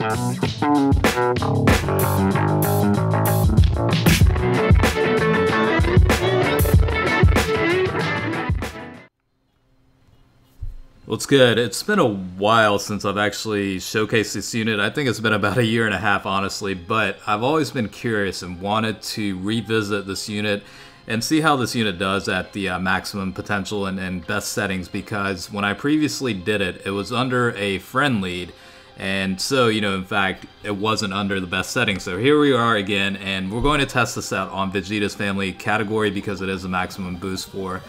What's good? It's been a while since I've actually showcased this unit. I think it's been about a year and a half, honestly, but I've always been curious and wanted to revisit this unit and see how this unit does at the maximum potential and best settings, because when I previously did it, it was under a friend lead, and so, you know, in fact, it wasn't under the best settings. So here we are again, and we're going to test this out on Vegeta's family category because it is a maximum boost for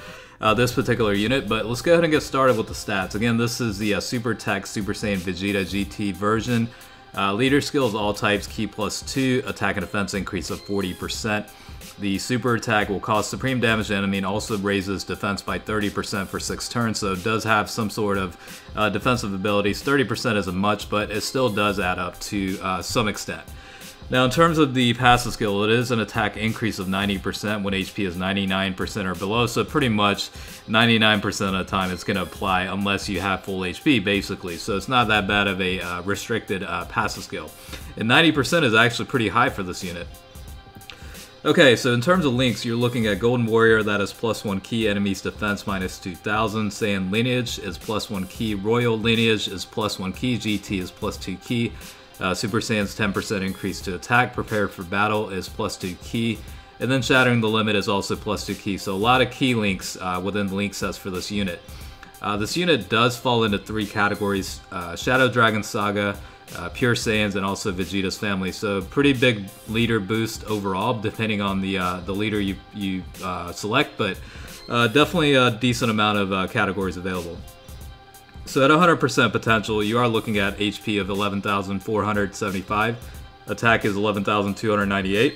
this particular unit. But let's go ahead and get started with the stats. Again, this is the Super TEQ Super Saiyan Vegeta GT version. Leader skills, all types, Ki +2, attack and defense increase of 40%. The super attack will cause supreme damage to enemy and also raises defense by 30% for 6 turns, so it does have some sort of defensive abilities. 30% isn't much, but it still does add up to some extent. Now, in terms of the passive skill, it is an attack increase of 90% when HP is 99% or below, so pretty much 99% of the time it's going to apply unless you have full HP, basically. So it's not that bad of a restricted passive skill. And 90% is actually pretty high for this unit. Okay, so in terms of links, you're looking at Golden Warrior, that is +1 Ki, enemies defense -2000. Saiyan Lineage is +1 Ki. Royal Lineage is +1 Ki. GT is +2 Ki. Super Saiyan's 10% increase to attack. Prepared for Battle is +2 Ki. And then Shattering the Limit is also +2 Ki. So a lot of key links within the link sets for this unit. This unit does fall into 3 categories: Shadow Dragon Saga, Pure Saiyans, and also Vegeta's family. So pretty big leader boost overall, depending on the leader you select, but definitely a decent amount of categories available. So at 100% potential, you are looking at HP of 11,475, attack is 11,298,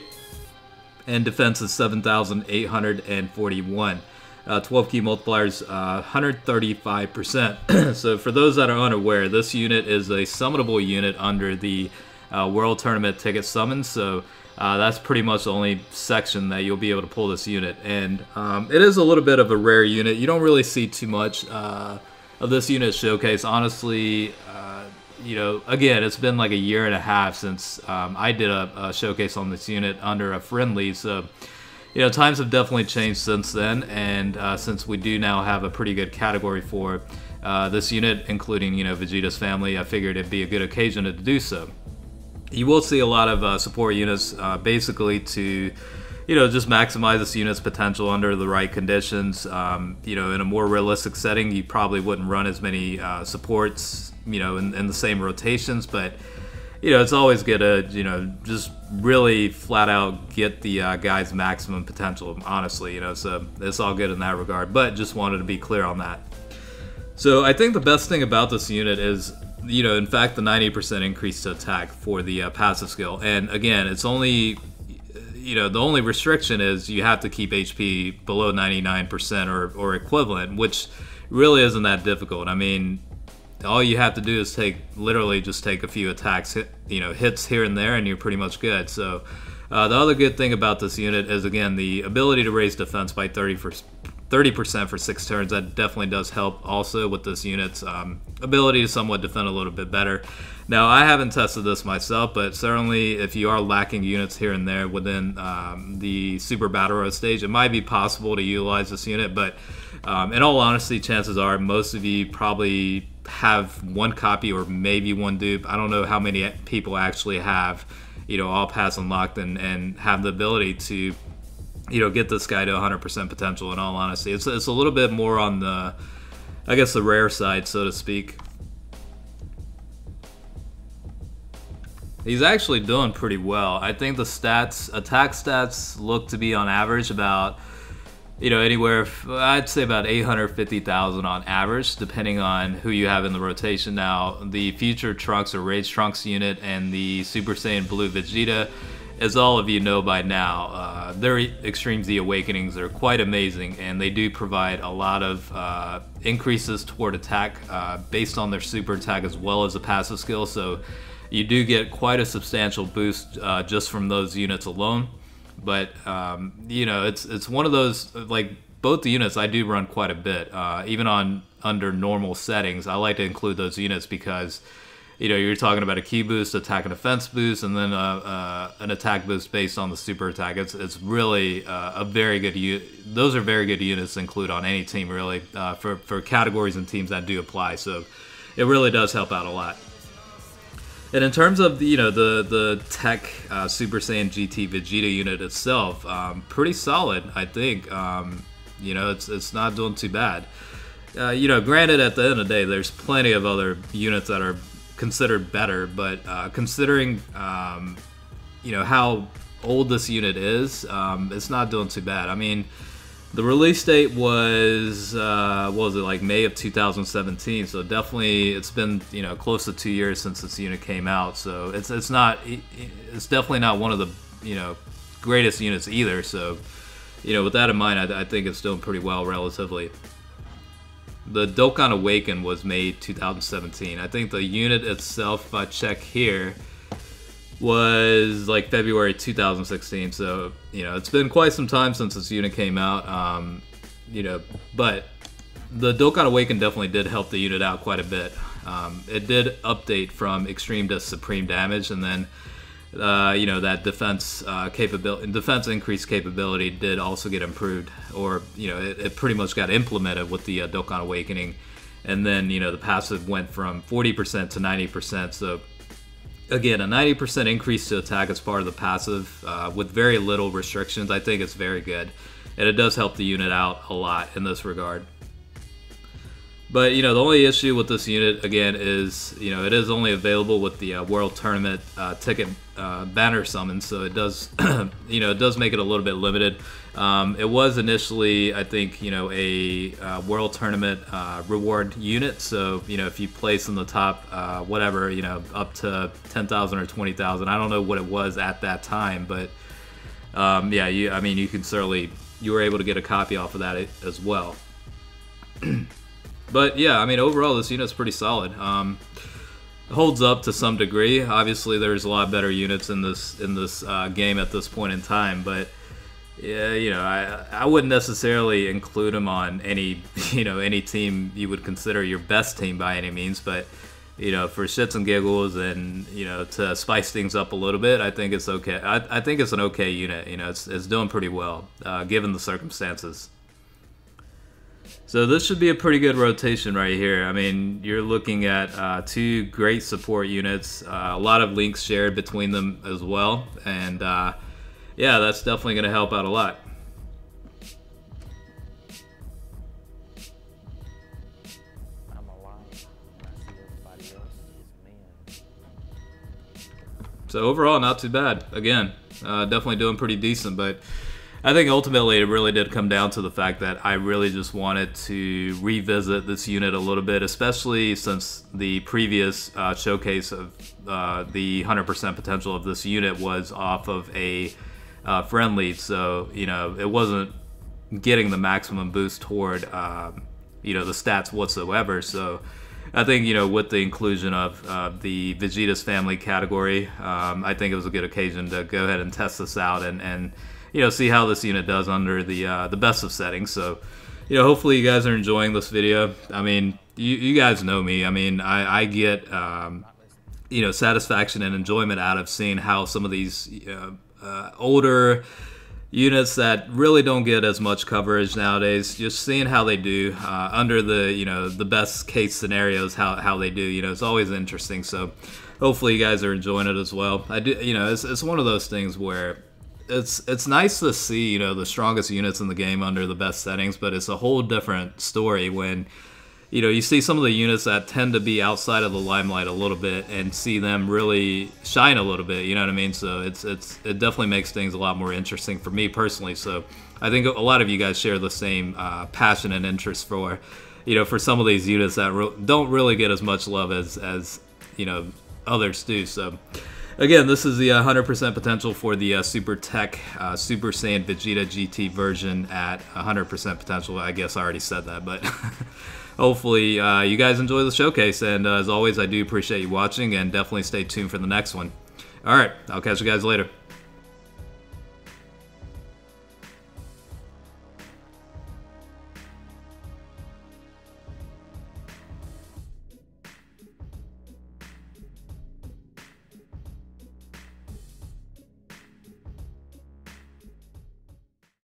and defense is 7,841. 12 Ki Multipliers, 135%. So for those that are unaware, this unit is a summonable unit under the World Tournament ticket summon, so that's pretty much the only section that you'll be able to pull this unit. And it is a little bit of a rare unit. You don't really see too much of this unit showcase. Honestly, you know, again, it's been like a year and a half since I did a showcase on this unit under a friendly, so you know, times have definitely changed since then, and since we do now have a pretty good category for this unit, including, you know, Vegeta's family, I figured it'd be a good occasion to do so. You will see a lot of support units basically to, you know, just maximize this unit's potential under the right conditions. You know, in a more realistic setting, you probably wouldn't run as many supports, you know, in the same rotations, but you know, it's always good to, you know, just really flat out get the guy's maximum potential, honestly, you know, so it's all good in that regard, but just wanted to be clear on that. So I think the best thing about this unit is, you know, in fact, the 90% increase to attack for the passive skill. And again, it's only, you know, the only restriction is you have to keep HP below 99% or equivalent, which really isn't that difficult. I mean, all you have to do is literally just take a few attacks, you know, hits here and there, and you're pretty much good. So the other good thing about this unit is, again, the ability to raise defense by 30% for 6 turns. That definitely does help also with this unit's ability to somewhat defend a little bit better. Now, I haven't tested this myself, but certainly if you are lacking units here and there within the Super Battle Road stage, it might be possible to utilize this unit, but in all honesty, chances are most of you probably have 1 copy or maybe 1 dupe. I don't know how many people actually have, you know, all pass unlocked and have the ability to, you know, get this guy to 100% potential. In all honesty, it's a little bit more on the, I guess, the rare side, so to speak. He's actually doing pretty well. I think the stats, attack stats, look to be on average about, you know, anywhere, I'd say about 850,000 on average, depending on who you have in the rotation. Now, the Future Trunks or Rage Trunks unit and the Super Saiyan Blue Vegeta, as all of you know by now, their Extreme Z Awakenings are quite amazing, and they do provide a lot of increases toward attack based on their super attack as well as a passive skill, so you do get quite a substantial boost just from those units alone. But you know, it's one of those, like, both the units I do run quite a bit, even under normal settings. I like to include those units because you know, you're talking about a ki boost, attack and defense boost, and then an attack boost based on the super attack. It's really a very good those are very good units to include on any team, really, for categories and teams that do apply. So it really does help out a lot. And in terms of the TEQ Super Saiyan GT Vegeta unit itself, pretty solid, I think. You know, it's not doing too bad. You know, granted, at the end of the day, there's plenty of other units that are considered better, but considering you know, how old this unit is, it's not doing too bad. I mean, the release date was what was it, like May of 2017, so definitely it's been, you know, close to 2 years since this unit came out, so it's definitely not one of the, you know, greatest units either. So, you know, with that in mind, I think it's doing pretty well relatively. The Dokkan Awaken was made 2017. I think the unit itself, if I check here, was like February 2016. So, you know, it's been quite some time since this unit came out. You know, but the Dokkan Awaken definitely did help the unit out quite a bit. It did update from extreme to supreme damage, and then you know, that defense increased capability did also get improved, or, you know, it pretty much got implemented with the Dokkan Awakening, and then, you know, the passive went from 40% to 90%. So again, a 90% increase to attack as part of the passive with very little restrictions. I think it's very good, and it does help the unit out a lot in this regard. But, you know, the only issue with this unit, again, is, you know, it is only available with the World Tournament ticket banner summons, so it does, you know, it does make it a little bit limited. It was initially, I think, you know, a World Tournament reward unit, so, you know, if you place in the top, whatever, you know, up to 10,000 or 20,000, I don't know what it was at that time, but, yeah, I mean, you can certainly, you were able to get a copy off of that as well. But yeah, I mean, overall, this unit's pretty solid. It holds up to some degree. Obviously, there's a lot better units in this game at this point in time. But yeah, you know, I wouldn't necessarily include him on any, you know, any team you would consider your best team by any means. But, you know, for shits and giggles, and, you know, to spice things up a little bit, I think it's okay. I think it's an okay unit. You know, it's doing pretty well given the circumstances. So this should be a pretty good rotation right here. I mean, you're looking at two great support units, a lot of links shared between them as well, and yeah, that's definitely going to help out a lot. So overall, not too bad. Again, definitely doing pretty decent, but I think ultimately it really did come down to the fact that I really just wanted to revisit this unit a little bit, especially since the previous showcase of the 100% potential of this unit was off of a friendly, so, you know, it wasn't getting the maximum boost toward, you know, the stats whatsoever. So I think, you know, with the inclusion of the Vegeta's family category, I think it was a good occasion to go ahead and test this out and you know, see how this unit does under the best of settings. So, you know, hopefully you guys are enjoying this video. I mean, you guys know me. I mean, I get, you know, satisfaction and enjoyment out of seeing how some of these older units that really don't get as much coverage nowadays, just seeing how they do under the, you know, the best case scenarios, how they do, you know, it's always interesting. So hopefully you guys are enjoying it as well. I do, you know, it's one of those things where it's nice to see, you know, the strongest units in the game under the best settings, but it's a whole different story when, you know, you see some of the units that tend to be outside of the limelight a little bit and see them really shine a little bit, you know what I mean? So it definitely makes things a lot more interesting for me personally. So I think a lot of you guys share the same passion and interest for, you know, for some of these units that don't really get as much love as you know, others do. So again, this is the 100% potential for the Super TEQ Super Saiyan Vegeta GT version at 100% potential. I guess I already said that, but hopefully you guys enjoy the showcase. And as always, I do appreciate you watching, and definitely stay tuned for the next one. All right, I'll catch you guys later.